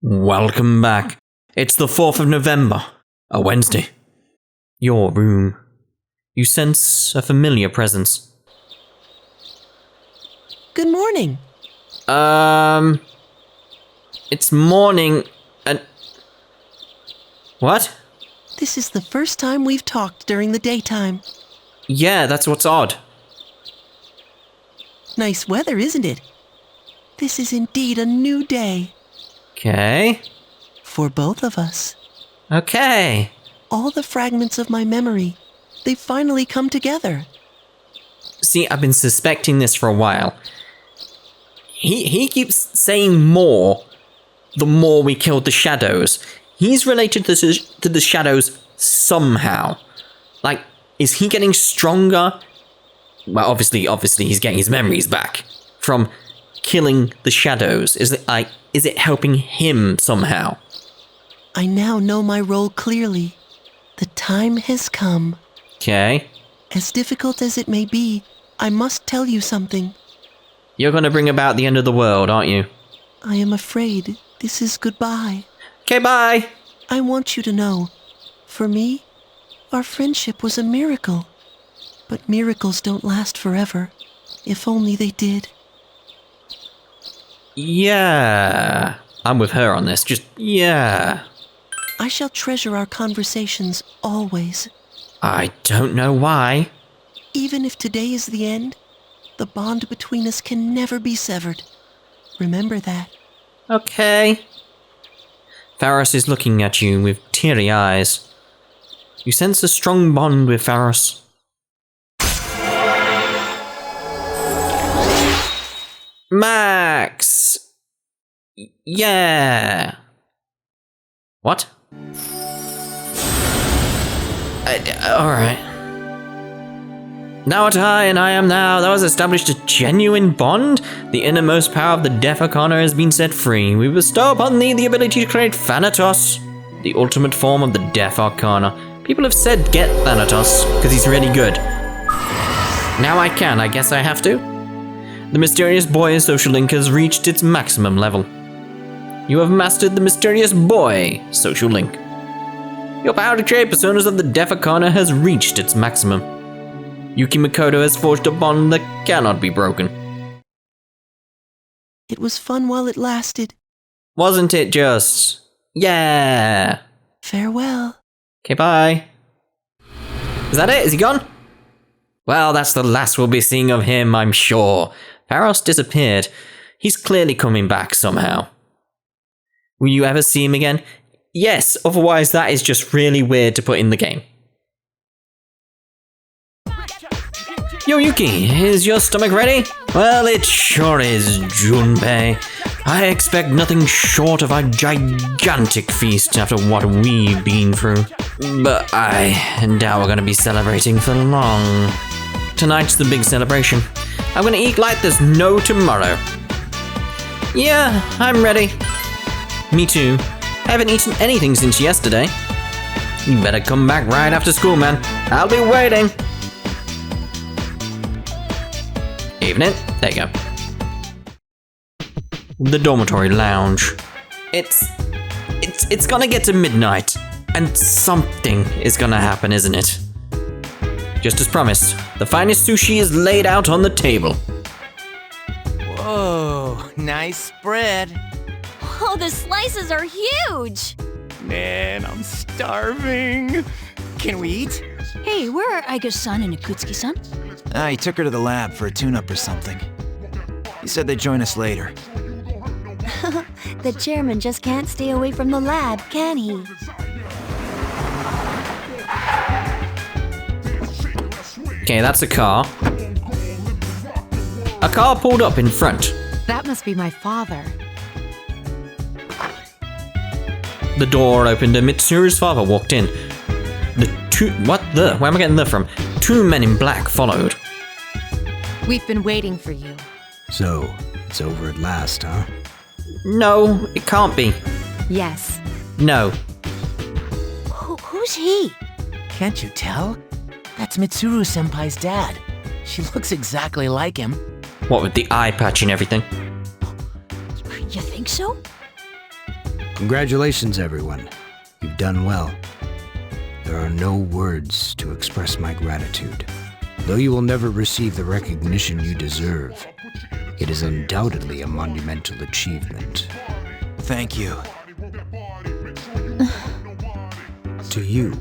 Welcome back. It's the 4th of November, a Wednesday. Your room. You sense a familiar presence. Good morning. It's morning and... What? This is the first time we've talked during the daytime. Yeah, that's what's odd. Nice weather, isn't it? This is indeed a new day. Okay. For both of us. Okay. All the fragments of my memory, they've finally come together. See, I've been suspecting this for a while. He keeps saying more the more we killed the shadows. He's related to the shadows somehow. Like, is he getting stronger? Well, obviously he's getting his memories back from killing the shadows. Is it helping him somehow? I now know my role clearly. The time has come. Okay. As difficult as it may be, I must tell you something. You're going to bring about the end of the world, aren't you? I am afraid this is goodbye. Okay, bye. I want you to know, for me, our friendship was a miracle. But miracles don't last forever. If only they did. Yeah. I'm with her on this. Just, yeah. I shall treasure our conversations always. I don't know why. Even if today is the end, the bond between us can never be severed. Remember that. Okay. Pharos is looking at you with teary eyes. You sense a strong bond with Pharos. Max! Yeah! What? Alright. Now what I and I am now, thou hast established a genuine bond. The innermost power of the Death Arcana has been set free. We bestow upon thee the ability to create Thanatos, the ultimate form of the Death Arcana. People have said get Thanatos, because he's really good. Now I guess I have to. The mysterious boy social link has reached its maximum level. You have mastered the mysterious boy social link. Your power to create personas of the Death Arcana has reached its maximum. Yuki Makoto has forged a bond that cannot be broken. It was fun while it lasted. Wasn't it just? Yeah. Farewell. Okay, bye. Is that it? Is he gone? Well, that's the last we'll be seeing of him, I'm sure. Pharos disappeared. He's clearly coming back somehow. Will you ever see him again? Yes, otherwise that is just really weird to put in the game. Yo, Yuki, is your stomach ready? Well, it sure is, Junpei. I expect nothing short of a gigantic feast after what we've been through. But I doubt we're gonna be celebrating for long. Tonight's the big celebration. I'm gonna eat like there's no tomorrow. Yeah, I'm ready. Me too. I haven't eaten anything since yesterday. You better come back right after school, man. I'll be waiting. Evening. There you go. The dormitory lounge. It's gonna get to midnight, and something is gonna happen, isn't it? Just as promised, the finest sushi is laid out on the table. Whoa, nice spread. Oh, the slices are huge! Man, I'm starving. Can we eat? Hey, where are Aiga-san and Akutsuki-san? He took her to the lab for a tune-up or something. He said they'd join us later. The chairman just can't stay away from the lab, can he? Okay, that's a car. A car pulled up in front. That must be my father. The door opened and Mitsuru's father walked in. Where am I getting the from? Two men in black followed. We've been waiting for you. So, it's over at last, huh? No, it can't be. Yes. No. Who's he? Can't you tell? That's Mitsuru-senpai's dad. She looks exactly like him. What with the eye patch and everything? You think so? Congratulations, everyone. You've done well. There are no words to express my gratitude. Though you will never receive the recognition you deserve, it is undoubtedly a monumental achievement. Thank you. To you,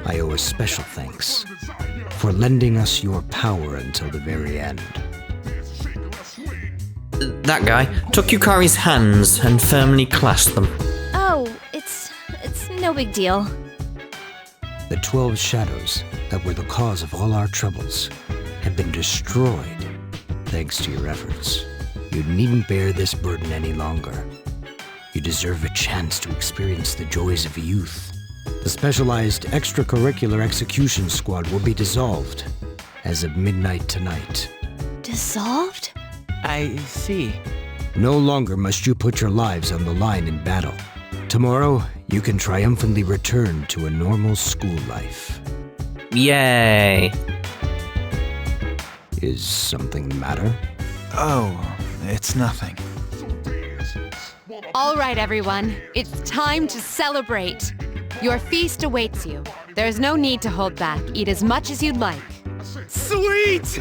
I owe a special thanks for lending us your power until the very end. That guy took Yukari's hands and firmly clasped them. Oh, it's no big deal. The 12 shadows that were the cause of all our troubles have been destroyed thanks to your efforts. You needn't bear this burden any longer. You deserve a chance to experience the joys of youth. The specialized extracurricular execution squad will be dissolved as of midnight tonight. Dissolved? I see. No longer must you put your lives on the line in battle. Tomorrow, you can triumphantly return to a normal school life. Yay! Is something the matter? Oh, it's nothing. All right, everyone. It's time to celebrate. Your feast awaits you. There's no need to hold back. Eat as much as you'd like. Sweet!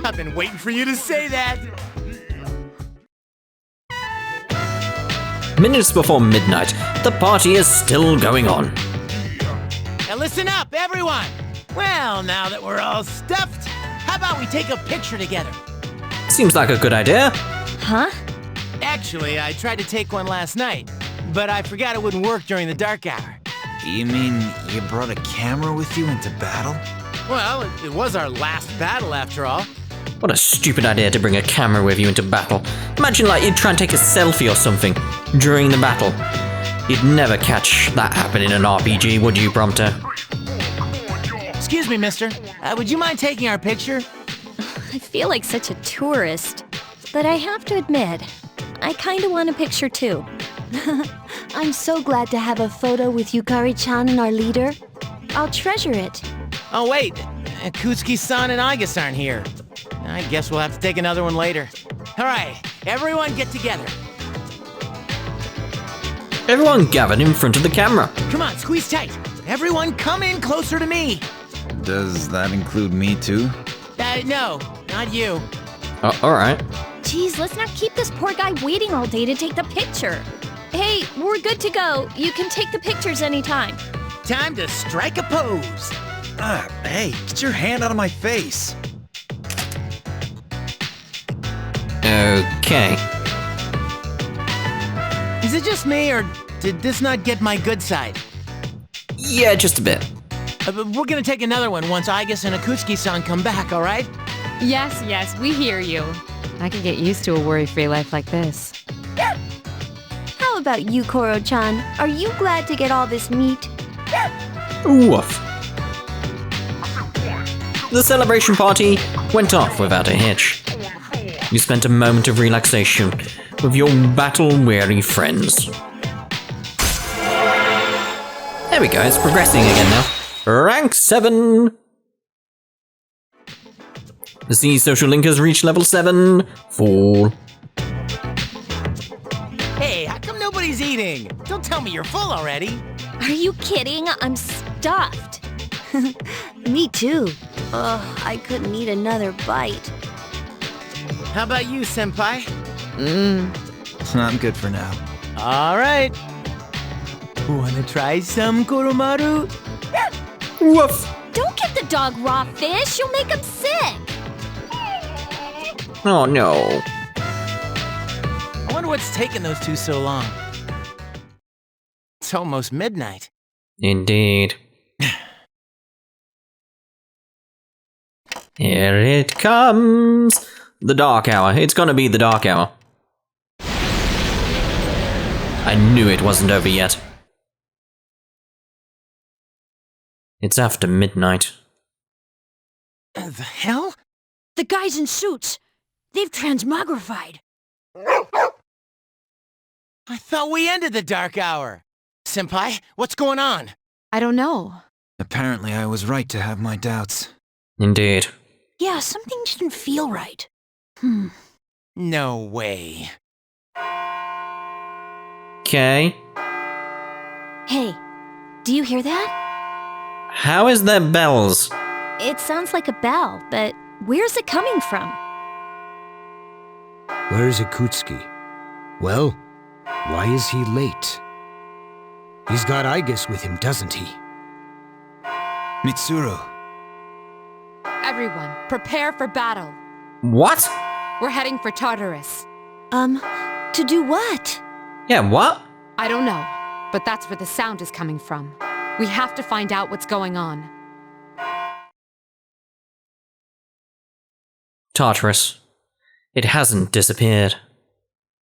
I've been waiting for you to say that. Minutes before midnight, the party is still going on. Now listen up, everyone! Well, now that we're all stuffed, how about we take a picture together? Seems like a good idea. Huh? Actually, I tried to take one last night, but I forgot it wouldn't work during the dark hour. You mean you brought a camera with you into battle? Well, it was our last battle after all. What a stupid idea to bring a camera with you into battle. Imagine like you'd try and take a selfie or something during the battle. You'd never catch that happen in an RPG, would you, Prompter? Excuse me, mister. Would you mind taking our picture? I feel like such a tourist. But I have to admit, I kinda want a picture too. I'm so glad to have a photo with Yukari-chan and our leader. I'll treasure it. Oh, wait. Kutsuki-san and Agus aren't here. I guess we'll have to take another one later. All right, everyone get together. Everyone gathered in front of the camera. Come on, squeeze tight. Everyone come in closer to me. Does that include me too? No, not you. Alright. Geez, let's not keep this poor guy waiting all day to take the picture. Hey, we're good to go. You can take the pictures anytime. Time to strike a pose. Hey, get your hand out of my face. Okay. Is it just me, or did this not get my good side? Yeah, just a bit. But we're gonna take another one once Agus and Akutsuki-san come back, all right? Yes, we hear you. I could get used to a worry-free life like this. How about you, Koro-chan? Are you glad to get all this meat? Woof. The celebration party went off without a hitch. You spent a moment of relaxation with your battle-weary friends. There we go, it's progressing again now. Rank 7! The Sea Social Link has reached level 7. Fall. Hey, how come nobody's eating? Don't tell me you're full already. Are you kidding? I'm stuffed. Me too. Ugh, I couldn't eat another bite. How about you, senpai? It's not good for now. All right. Wanna try some, Koromaru? Woof! Don't give the dog raw fish. You'll make him sick. Oh no. I wonder what's taking those two so long. It's almost midnight. Indeed. Here it comes! The dark hour. It's gonna be the dark hour. I knew it wasn't over yet. It's after midnight. The hell? The guys in suits. They've transmogrified. I thought we ended the dark hour. Senpai, what's going on? I don't know. Apparently I was right to have my doubts. Indeed. Yeah, something didn't feel right. No way. Okay. Hey, do you hear that? How is there bells? It sounds like a bell, but where's it coming from? Where's Ikutsuki? Well, why is he late? He's got Aigis with him, doesn't he? Mitsuru, Everyone, prepare for battle. What? We're heading for Tartarus. To do what? Yeah, what? I don't know, but that's where the sound is coming from. We have to find out what's going on. Tartarus. It hasn't disappeared.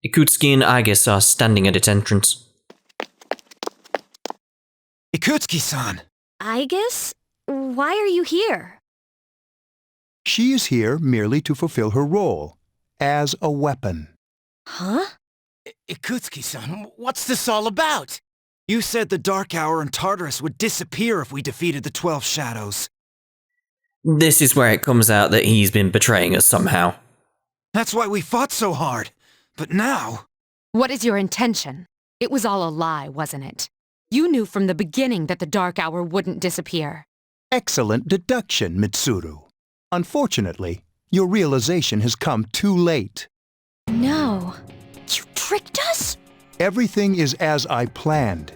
Ikutsuki and Aigis are standing at its entrance. Ikutsuki-san! Aigis? Why are you here? She is here merely to fulfill her role as a weapon. Huh? Ikutsuki-san, what's this all about? You said the Dark Hour and Tartarus would disappear if we defeated the 12 Shadows. This is where it comes out that he's been betraying us somehow. That's why we fought so hard. But now... What is your intention? It was all a lie, wasn't it? You knew from the beginning that the Dark Hour wouldn't disappear. Excellent deduction, Mitsuru. Unfortunately, your realization has come too late. No. You tricked us? Everything is as I planned.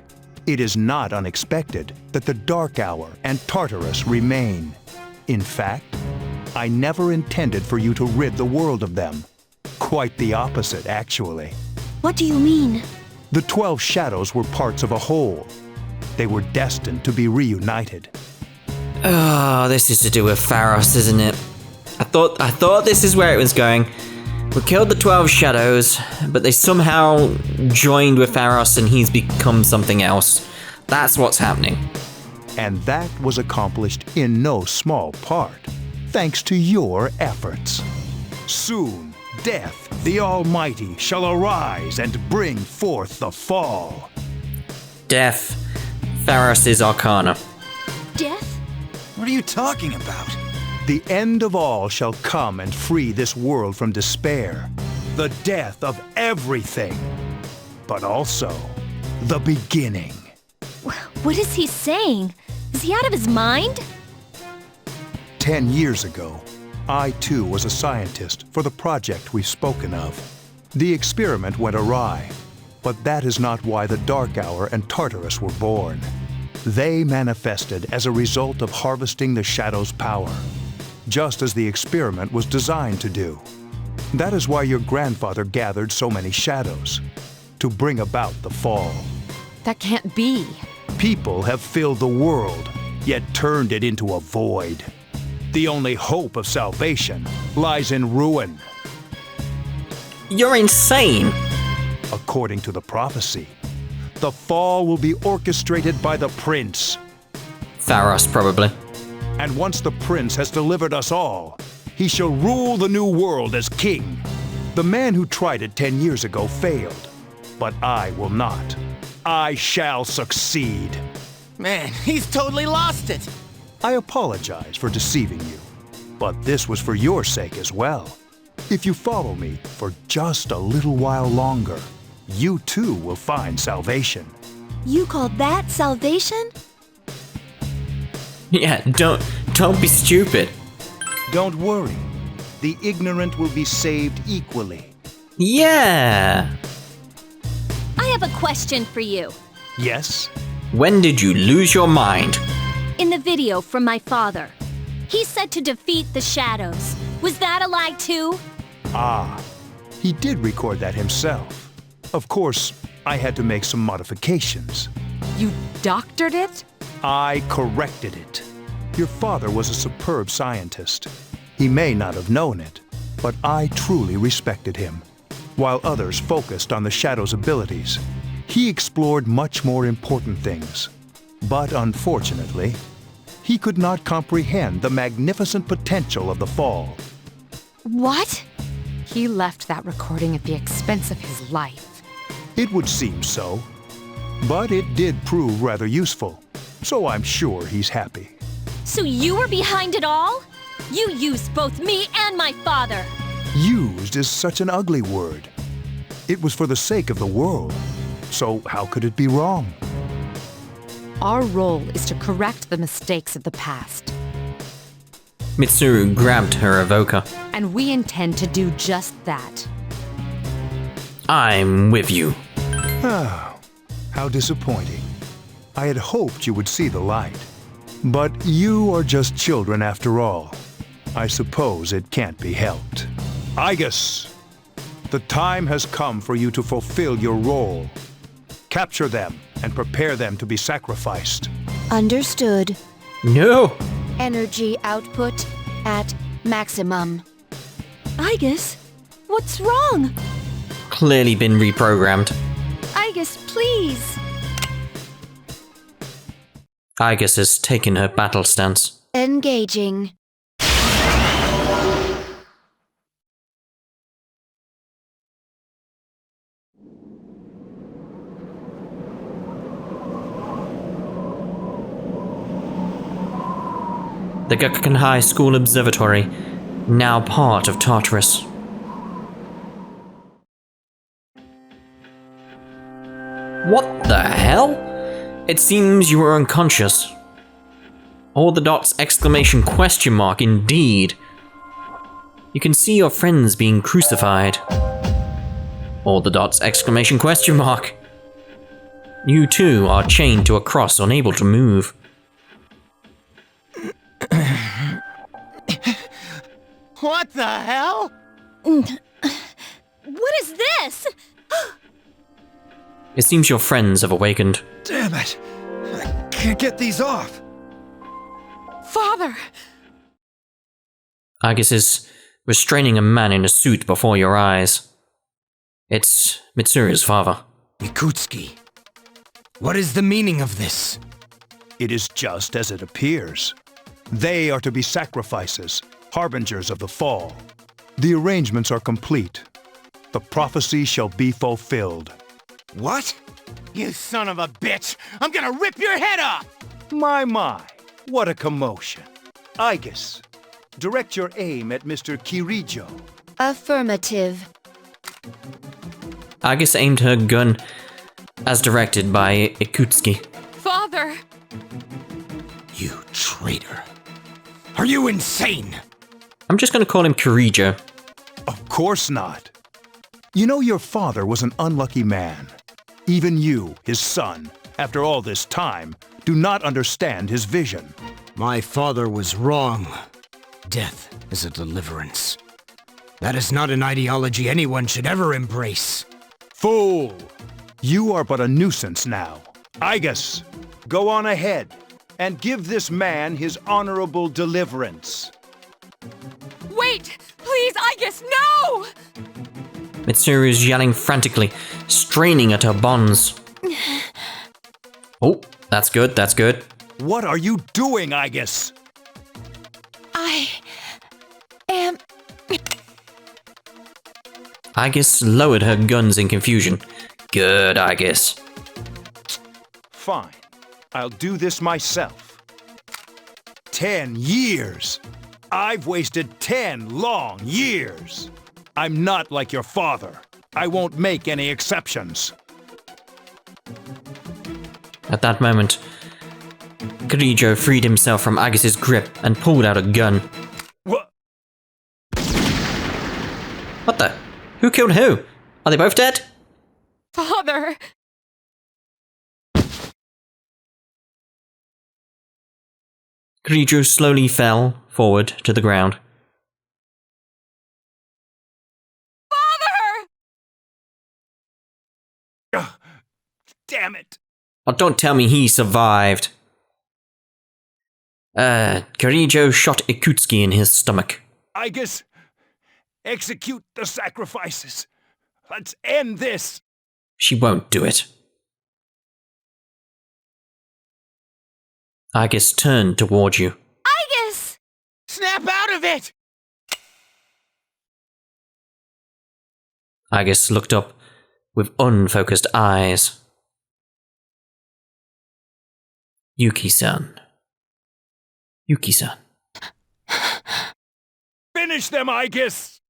It is not unexpected that the Dark Hour and Tartarus remain. In fact, I never intended for you to rid the world of them. Quite the opposite, actually. What do you mean? The 12 Shadows were parts of a whole. They were destined to be reunited. Oh, this is to do with Pharos, isn't it? I thought this is where it was going. We killed the 12 Shadows, but they somehow joined with Pharos and he's become something else. That's what's happening. And that was accomplished in no small part, thanks to your efforts. Soon, Death, the Almighty, shall arise and bring forth the fall. Death. Pharos' Arcana. Death? What are you talking about? The end of all shall come and free this world from despair. The death of everything. But also, the beginning. What is he saying? Is he out of his mind? 10 years ago, I too was a scientist for the project we've spoken of. The experiment went awry, but that is not why the Dark Hour and Tartarus were born. They manifested as a result of harvesting the Shadow's power, just as the experiment was designed to do. That is why your grandfather gathered so many shadows, to bring about the fall. That can't be. People have filled the world, yet turned it into a void. The only hope of salvation lies in ruin. You're insane! According to the prophecy, the fall will be orchestrated by the prince. Pharos, probably. And once the prince has delivered us all, he shall rule the new world as king. The man who tried it 10 years ago failed, but I will not. I shall succeed. Man, he's totally lost it. I apologize for deceiving you, but this was for your sake as well. If you follow me for just a little while longer, you too will find salvation. You call that salvation? Yeah, don't be stupid. Don't worry, the ignorant will be saved equally. Yeah! I have a question for you. Yes? When did you lose your mind? In the video from my father, he said to defeat the shadows. Was that a lie too? Ah, he did record that himself. Of course, I had to make some modifications. You doctored it? I corrected it. Your father was a superb scientist. He may not have known it, but I truly respected him. While others focused on the Shadow's abilities, he explored much more important things. But unfortunately, he could not comprehend the magnificent potential of the fall. What? He left that recording at the expense of his life. It would seem so. But it did prove rather useful, so I'm sure he's happy. So you were behind it all? You used both me and my father. Used is such an ugly word. It was for the sake of the world, so how could it be wrong? Our role is to correct the mistakes of the past. Mitsuru grabbed her evoker. And we intend to do just that. I'm with you. Oh, how disappointing. I had hoped you would see the light. But you are just children after all. I suppose it can't be helped. Igus, the time has come for you to fulfill your role. Capture them and prepare them to be sacrificed. Understood. No! Energy output at maximum. Igus, what's wrong? Clearly been reprogrammed. Igus, please. Igus has taken her battle stance. Engaging. The Gakuen High School Observatory, now part of Tartarus. What the hell? It seems you were unconscious. All the dots exclamation question mark indeed. You can see your friends being crucified. All the dots exclamation question mark. You too are chained to a cross, unable to move. What the hell? What is this? It seems your friends have awakened. Damn it! I can't get these off! Father! Agus is restraining a man in a suit before your eyes. It's Mitsuru's father. Ikutsuki, what is the meaning of this? It is just as it appears. They are to be sacrifices, harbingers of the fall. The arrangements are complete. The prophecy shall be fulfilled. What? You son of a bitch! I'm gonna rip your head off! My, what a commotion. Igus, direct your aim at Mr. Kirijo. Affirmative. Agus aimed her gun as directed by Ikutsuki. Father! You traitor. Are you insane? I'm just gonna call him Kirijo. Of course not. You know your father was an unlucky man. Even you, his son, after all this time, do not understand his vision. My father was wrong. Death is a deliverance. That is not an ideology anyone should ever embrace. Fool! You are but a nuisance now. Igus, go on ahead and give this man his honorable deliverance. Wait! Please, Igus, no! Mitsuru is yelling frantically, straining at her bonds. Oh, that's good, that's good. What are you doing, Igus? I am... Igus lowered her guns in confusion. Good, Igus. Fine. I'll do this myself. 10 years! I've wasted 10 long years! I'm not like your father. I won't make any exceptions. At that moment, Kirijo freed himself from Agus's grip and pulled out a gun. What? What the? Who killed who? Are they both dead? Father! Kirijo slowly fell forward to the ground. Damn it! Oh, don't tell me he survived. Kirijo shot Ikutsuki in his stomach. Igus, execute the sacrifices. Let's end this. She won't do it. Igus turned toward you. Igus! Snap out of it! Igus looked up with unfocused eyes. Yuki-san. Yuki-san. Finish them, Igus!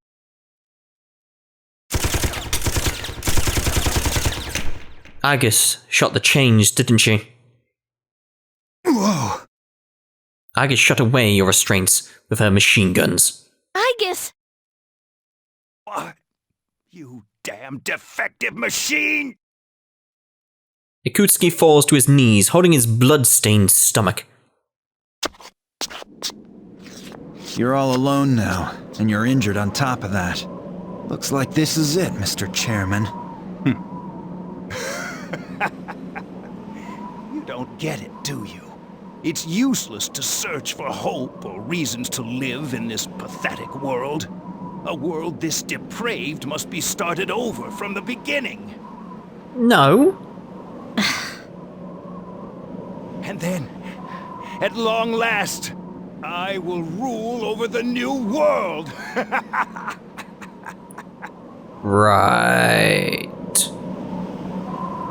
Igus shot the change, didn't she? Aigis shut away your restraints with her machine guns. Aigis! What? You damn defective machine! Ikutsuki falls to his knees, holding his blood-stained stomach. You're all alone now, and you're injured on top of that. Looks like this is it, Mr. Chairman. You don't get it, do you? It's useless to search for hope or reasons to live in this pathetic world. A world this depraved must be started over from the beginning. No. And then, at long last, I will rule over the new world. Right.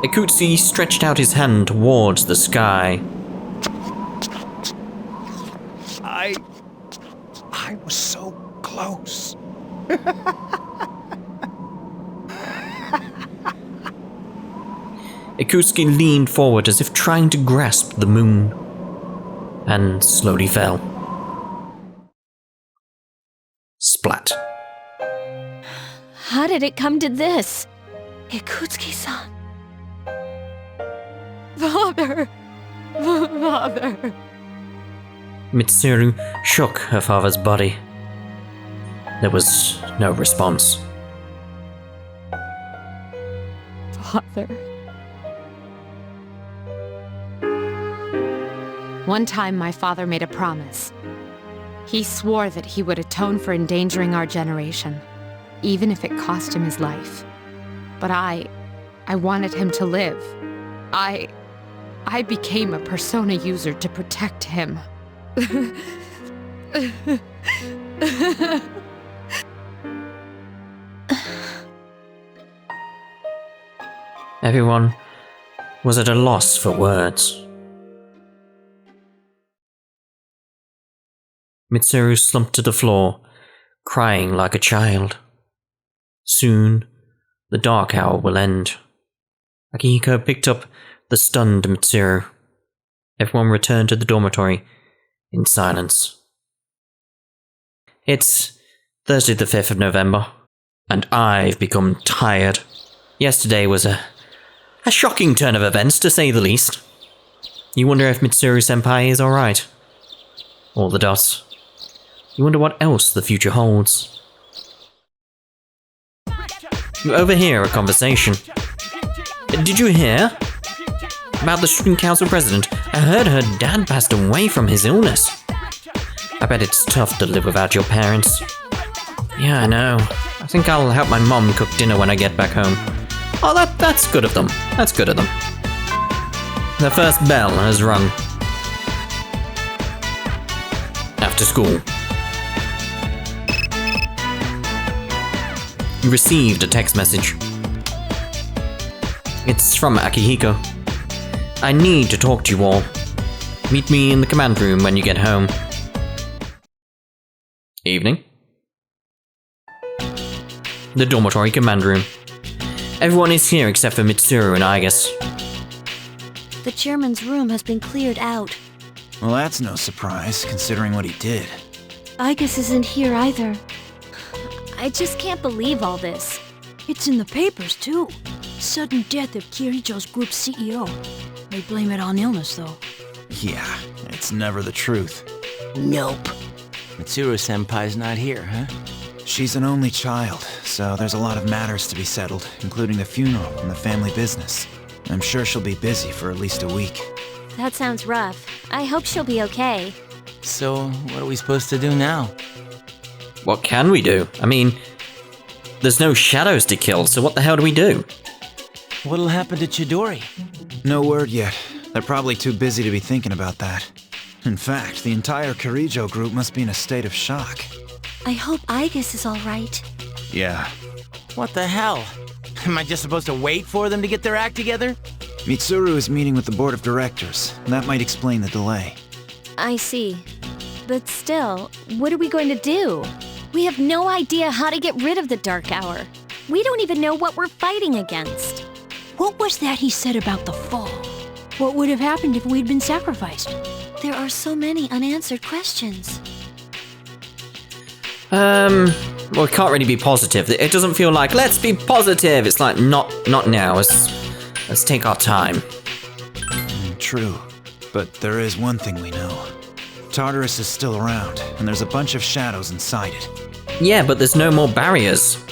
Ikutsuki stretched out his hand towards the sky. I was so close. Ikutsuki leaned forward as if trying to grasp the moon, and slowly fell. Splat. How did it come to this? Ikutsuki-san. Father! Father! Mitsuru shook her father's body. There was no response. Father. One time my father made a promise. He swore that he would atone for endangering our generation, even if it cost him his life. But I wanted him to live. I became a persona user to protect him. Everyone was at a loss for words. Mitsuru slumped to the floor, crying like a child. Soon, the dark hour will end. Akihiko picked up the stunned Mitsuru. Everyone returned to the dormitory in silence. It's Thursday the 5th of November, and I've become tired. Yesterday was a shocking turn of events, to say the least. You wonder if Mitsuru-senpai is alright. All the dots. You wonder what else the future holds. You overhear a conversation. Did you hear? About the student council president. I heard her dad passed away from his illness. I bet it's tough to live without your parents. Yeah, I know. I think I'll help my mom cook dinner when I get back home. Oh, that's good of them. That's good of them. The first bell has rung. After school. You received a text message. It's from Akihiko. I need to talk to you all. Meet me in the command room when you get home. Evening. The dormitory command room. Everyone is here except for Mitsuru and Aigis. The chairman's room has been cleared out. Well, that's no surprise, considering what he did. Aigis isn't here either. I just can't believe all this. It's in the papers, too. Sudden death of Kirijo's group CEO. They blame it on illness, though. Yeah, it's never the truth. Nope. Mitsuru-senpai's not here, huh? She's an only child, so there's a lot of matters to be settled, including the funeral and the family business. I'm sure she'll be busy for at least a week. That sounds rough. I hope she'll be okay. So, what are we supposed to do now? What can we do? I mean, there's no shadows to kill, so what the hell do we do? What'll happen to Chidori? No word yet. They're probably too busy to be thinking about that. In fact, the entire Kirijo group must be in a state of shock. I hope Aigis is alright. Yeah. What the hell? Am I just supposed to wait for them to get their act together? Mitsuru is meeting with the board of directors. That might explain the delay. I see. But still, what are we going to do? We have no idea how to get rid of the Dark Hour. We don't even know what we're fighting against. What was that he said about the fall? What would have happened if we'd been sacrificed? There are so many unanswered questions. Well, it can't really be positive. It doesn't feel like, let's be positive. It's like, not now. Let's take our time. True. But there is one thing we know. Tartarus is still around, and there's a bunch of shadows inside it. Yeah, but there's no more barriers.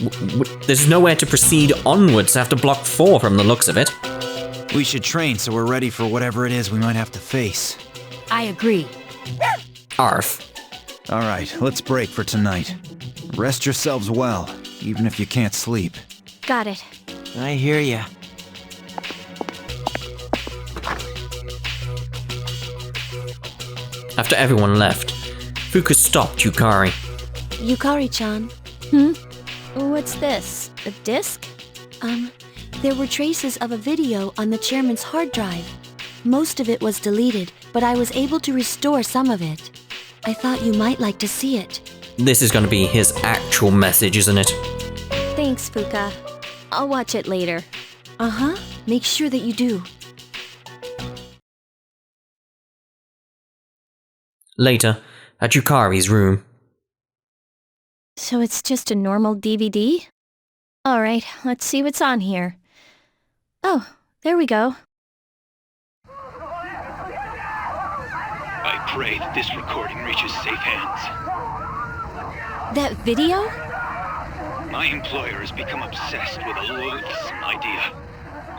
There's nowhere to proceed onwards after Block 4 from the looks of it. We should train so we're ready for whatever it is we might have to face. I agree. Arf. Alright, let's break for tonight. Rest yourselves well, even if you can't sleep. Got it. I hear ya. After everyone left, Fuka stopped Yukari. Yukari-chan. What's this? A disc? There were traces of a video on the chairman's hard drive. Most of it was deleted, but I was able to restore some of it. I thought you might like to see it. This is going to be his actual message, isn't it? Thanks, Fuka. I'll watch it later. Uh-huh. Make sure that you do. Later, at Yukari's room. So it's just a normal DVD? Alright, let's see what's on here. Oh, there we go. I pray that this recording reaches safe hands. That video? My employer has become obsessed with a loathsome idea.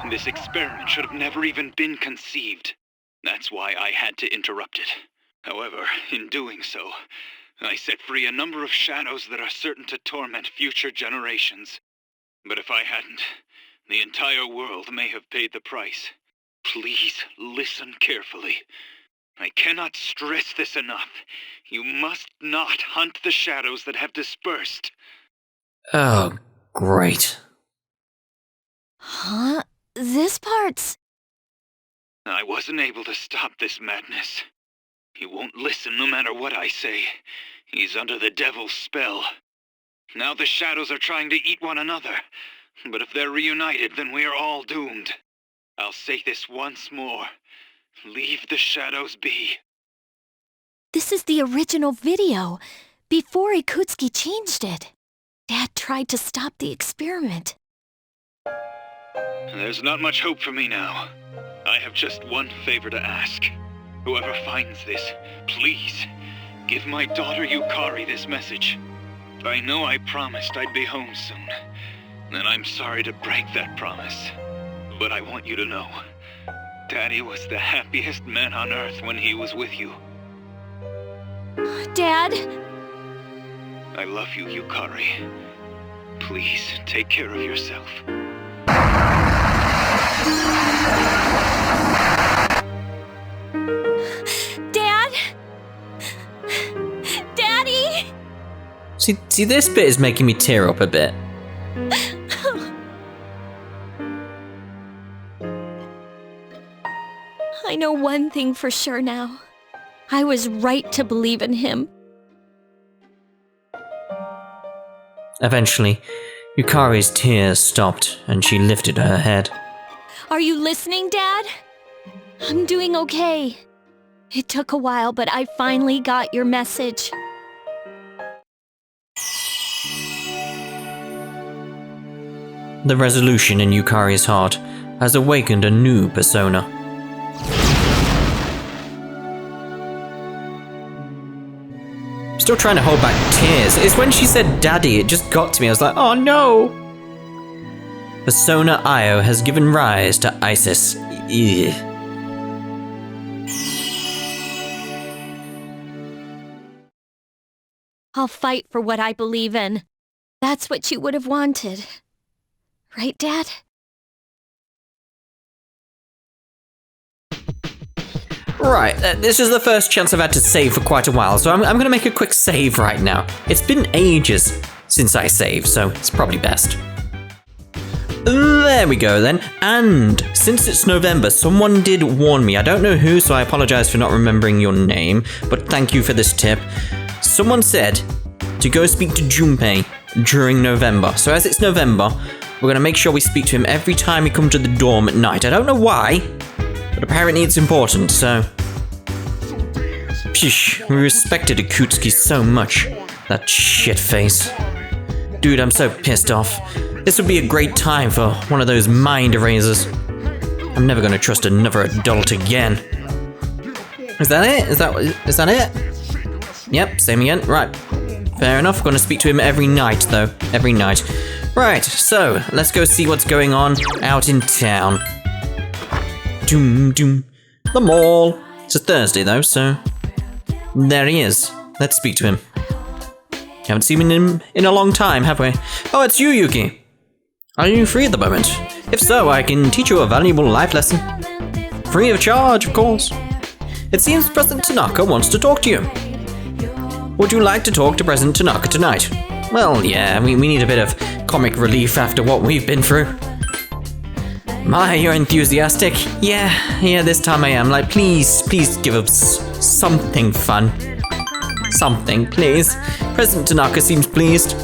This experiment should have never even been conceived. That's why I had to interrupt it. However, in doing so, I set free a number of shadows that are certain to torment future generations. But if I hadn't, the entire world may have paid the price. Please listen carefully. I cannot stress this enough. You must not hunt the shadows that have dispersed. Oh, great. Huh? This part's... I wasn't able to stop this madness. He won't listen no matter what I say. He's under the devil's spell. Now the shadows are trying to eat one another. But if they're reunited, then we are all doomed. I'll say this once more. Leave the shadows be. This is the original video, before Ikutsuki changed it. Dad tried to stop the experiment. There's not much hope for me now. I have just one favor to ask. Whoever finds this, please, give my daughter Yukari this message. I know I promised I'd be home soon, and I'm sorry to break that promise. But I want you to know, Daddy was the happiest man on Earth when he was with you. Dad? I love you, Yukari. Please, take care of yourself. Dad? Daddy? See, this bit is making me tear up a bit. I know one thing for sure now. I was right to believe in him. Eventually, Yukari's tears stopped and she lifted her head. Are you listening, Dad? I'm doing okay. It took a while, but I finally got your message. The resolution in Yukari's heart has awakened a new persona. Still trying to hold back tears. It's when she said daddy, it just got to me. I was like, oh no! Persona Io has given rise to Isis. Ugh. I'll fight for what I believe in. That's what you would have wanted. Right, Dad? Right, this is the first chance I've had to save for quite a while, so I'm going to make a quick save right now. It's been ages since I saved, so it's probably best. There we go then, and since it's November, someone did warn me. I don't know who, so I apologize for not remembering your name, but thank you for this tip. Someone said to go speak to Junpei during November, so as it's November, we're going to make sure we speak to him every time we come to the dorm at night. I don't know why, but apparently it's important, so Phew, we respected Akutsuki so much. That shit face. Dude, I'm so pissed off. This would be a great time for one of those mind erasers. I'm never gonna trust another adult again. Is that it? Is that it? Yep, same again. Right. Fair enough. Gonna speak to him every night, though. Every night. Right, so, let's go see what's going on out in town. Doom, doom. The mall. It's a Thursday, though, so... There he is. Let's speak to him. Haven't seen him in a long time, have we? Oh, it's you, Yuki. Are you free at the moment? If so, I can teach you a valuable life lesson. Free of charge, of course. It seems President Tanaka wants to talk to you. Would you like to talk to President Tanaka tonight? Well, yeah, we need a bit of comic relief after what we've been through. My, you're enthusiastic. Yeah, this time I am. Like, please give us something fun. Something, please. President Tanaka seems pleased.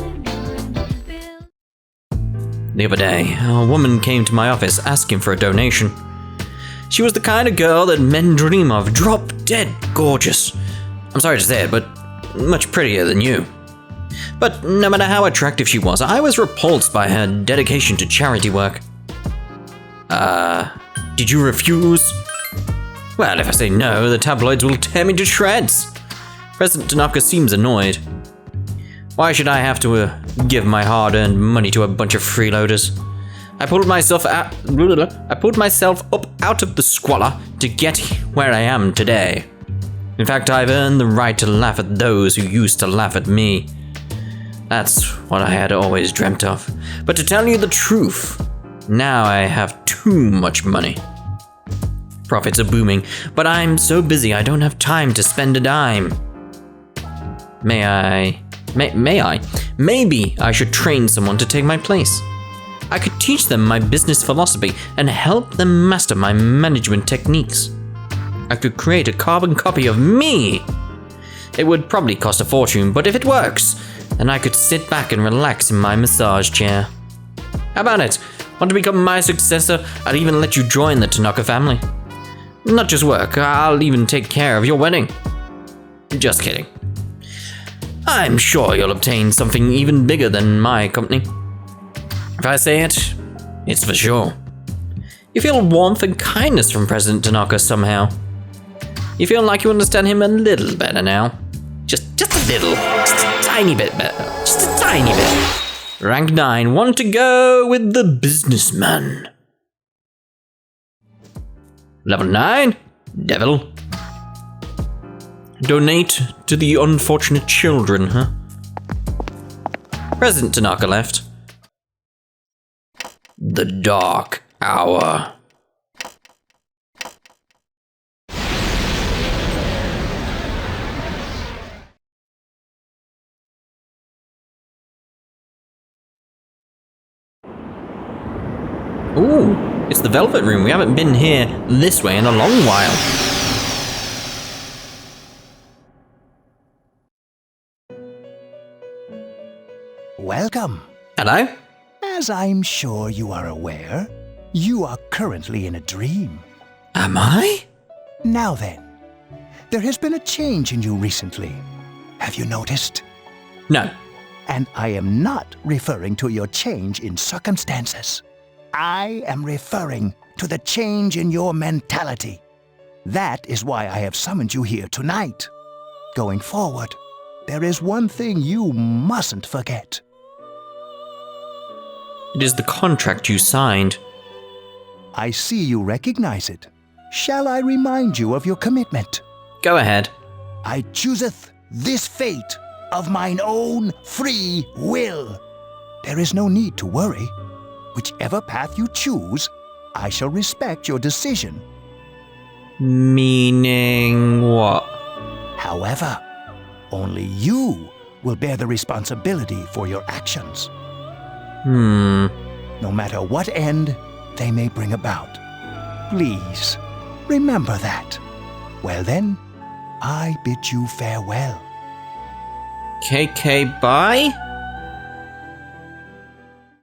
The other day, a woman came to my office asking for a donation. She was the kind of girl that men dream of, drop dead gorgeous. I'm sorry to say it, but much prettier than you. But no matter how attractive she was, I was repulsed by her dedication to charity work. Did you refuse? Well, if I say no, the tabloids will tear me to shreds. President Tanaka seems annoyed. Why should I have to give my hard-earned money to a bunch of freeloaders? I pulled myself up out of the squalor to get where I am today. In fact, I've earned the right to laugh at those who used to laugh at me. That's what I had always dreamt of. But to tell you the truth, now I have too much money. Profits are booming, but I'm so busy I don't have time to spend a dime. May I? Maybe I should train someone to take my place. I could teach them my business philosophy and help them master my management techniques. I could create a carbon copy of me. It would probably cost a fortune, but if it works, then I could sit back and relax in my massage chair. How about it? Want to become my successor? I'll even let you join the Tanaka family. Not just work, I'll even take care of your wedding. Just kidding. I'm sure you'll obtain something even bigger than my company. If I say it, it's for sure. You feel warmth and kindness from President Tanaka somehow. You feel like you understand him a little better now. Just a little. Just a tiny bit better. Just a tiny bit. Rank 9, want to go with the businessman. Level 9, devil. Donate to the unfortunate children, huh? President Tanaka left. The Dark Hour. Ooh, it's the Velvet Room. We haven't been here this way in a long while. Welcome. Hello? As I'm sure you are aware, you are currently in a dream. Am I? Now then, there has been a change in you recently. Have you noticed? No. And I am not referring to your change in circumstances. I am referring to the change in your mentality. That is why I have summoned you here tonight. Going forward, there is one thing you mustn't forget. It is the contract you signed. I see you recognize it. Shall I remind you of your commitment? Go ahead. I chooseth this fate of mine own free will. There is no need to worry. Whichever path you choose, I shall respect your decision. Meaning what? However, only you will bear the responsibility for your actions. No matter what end they may bring about. Please, remember that. Well then, I bid you farewell. KK, bye?